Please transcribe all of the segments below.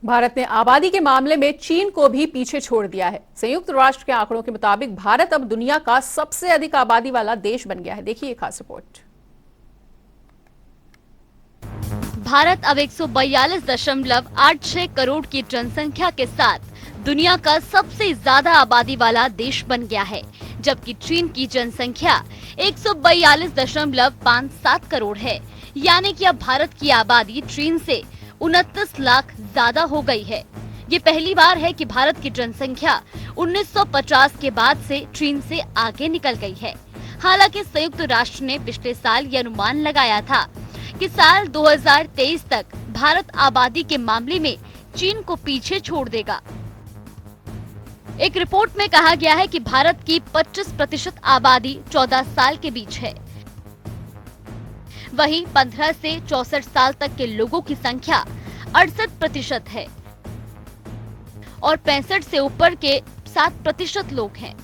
भारत ने आबादी के मामले में चीन को भी पीछे छोड़ दिया है। संयुक्त राष्ट्र के आंकड़ों के मुताबिक भारत अब दुनिया का सबसे अधिक आबादी वाला देश बन गया है। देखिए खास रिपोर्ट। भारत अब 142.86 करोड़ की जनसंख्या के साथ दुनिया का सबसे ज्यादा आबादी वाला देश बन गया है, जबकि चीन की जनसंख्या 142.57 करोड़ है। यानी कि अब भारत की आबादी चीन से 29 लाख ज्यादा हो गई है। ये पहली बार है कि भारत की जनसंख्या 1950 के बाद से चीन से आगे निकल गई है। हालांकि संयुक्त राष्ट्र ने पिछले साल ये अनुमान लगाया था कि साल 2023 तक भारत आबादी के मामले में चीन को पीछे छोड़ देगा। एक रिपोर्ट में कहा गया है कि भारत की 25% आबादी 14 साल के बीच है। वहीं 15 से 64 साल तक के लोगों की संख्या 68% है और 65 से ऊपर के 7% लोग हैं।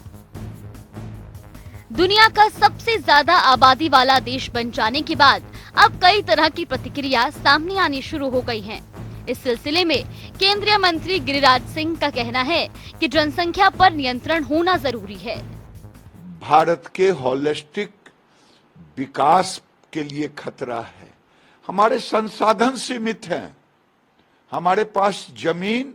दुनिया का सबसे ज्यादा आबादी वाला देश बन जाने के बाद अब कई तरह की प्रतिक्रिया सामने आनी शुरू हो गई हैं। इस सिलसिले में केंद्रीय मंत्री गिरिराज सिंह का कहना है कि जनसंख्या पर नियंत्रण होना जरूरी है। भारत के होलिस्टिक विकास के लिए खतरा है। हमारे संसाधन सीमित हैं। हमारे पास जमीन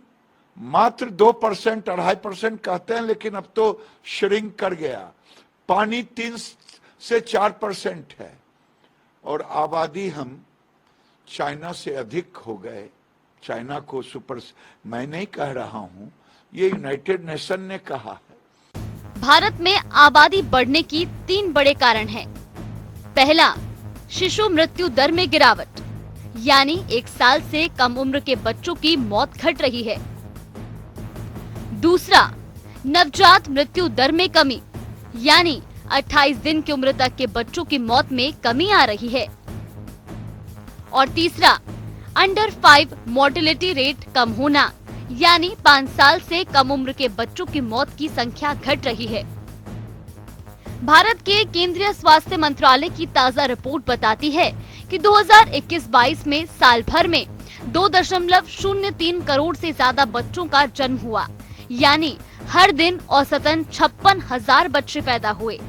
मात्र 2%, 2.5% कहते हैं, लेकिन अब तो श्रिंक कर गया। पानी 3 से 4% है और आबादी हम चाइना से अधिक हो गए। चाइना को मैं नहीं कह रहा हूं, ये यूनाइटेड नेशन ने कहा है। भारत में आबादी बढ़ने की 3 बड़े कारण हैं। पहला, शिशु मृत्यु दर में गिरावट, यानी 1 साल से कम उम्र के बच्चों की मौत घट रही है। दूसरा, नवजात मृत्यु दर में कमी, यानी 28 दिन की उम्र तक के बच्चों की मौत में कमी आ रही है। और तीसरा, अंडर 5 मोर्टेलिटी रेट कम होना, यानी 5 साल से कम उम्र के बच्चों की मौत की संख्या घट रही है। भारत के केंद्रीय स्वास्थ्य मंत्रालय की ताजा रिपोर्ट बताती है कि 2021-22 में साल भर में 2.03 करोड़ से ज्यादा बच्चों का जन्म हुआ, यानी हर दिन औसतन 56,000 बच्चे पैदा हुए।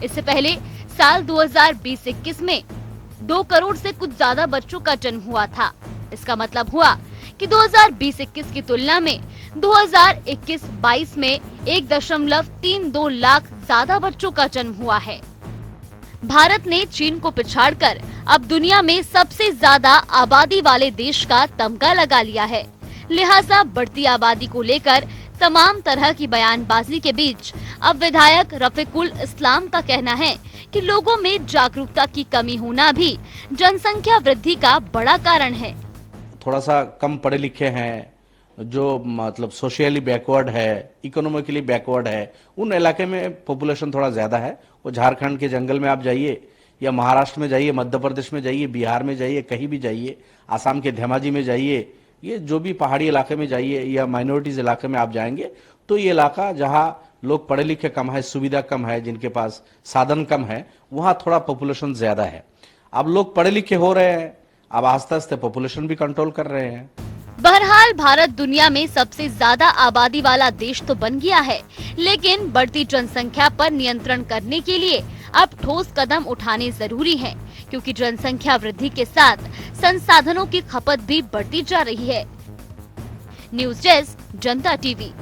इससे पहले साल 2020-21 में 2 करोड़ से कुछ ज्यादा बच्चों का जन्म हुआ था। इसका मतलब हुआ कि 2020-21 की तुलना में 2021-22 में 1.32 लाख ज्यादा बच्चों का जन्म हुआ है। भारत ने चीन को पिछाड़कर अब दुनिया में सबसे ज्यादा आबादी वाले देश का तमगा लगा लिया है। लिहाजा बढ़ती आबादी को लेकर तमाम तरह की बयानबाजी के बीच अब विधायक रफीकुल इस्लाम का कहना है कि लोगों में जागरूकता की कमी होना भी जनसंख्या वृद्धि का बड़ा कारण है। थोड़ा सा कम पढ़े लिखे हैं, जो मतलब सोशली बैकवर्ड है, इकोनॉमिकली बैकवर्ड है, उन इलाके में पॉपुलेशन थोड़ा ज्यादा है। वो झारखंड के जंगल में आप जाइए या महाराष्ट्र में जाइए, मध्य प्रदेश में जाइए, बिहार में जाइए, कहीं भी जाइए, आसाम के धेमाजी में जाइए, ये जो भी पहाड़ी इलाके में जाइए या माइनॉरिटीज इलाके में आप जाएंगे तो ये इलाका जहाँ लोग पढ़े लिखे कम है, सुविधा कम है, जिनके पास साधन कम है, वहाँ थोड़ा पॉपुलेशन ज्यादा है। अब लोग पढ़े लिखे हो रहे हैं, अब आस्ते आस्ते पॉपुलेशन भी कंट्रोल कर रहे हैं। बहरहाल भारत दुनिया में सबसे ज्यादा आबादी वाला देश तो बन गया है, लेकिन बढ़ती जनसंख्या पर नियंत्रण करने के लिए अब ठोस कदम उठाने जरूरी हैं, क्योंकि जनसंख्या वृद्धि के साथ संसाधनों की खपत भी बढ़ती जा रही है। न्यूज़ डेस्क, जनता टीवी।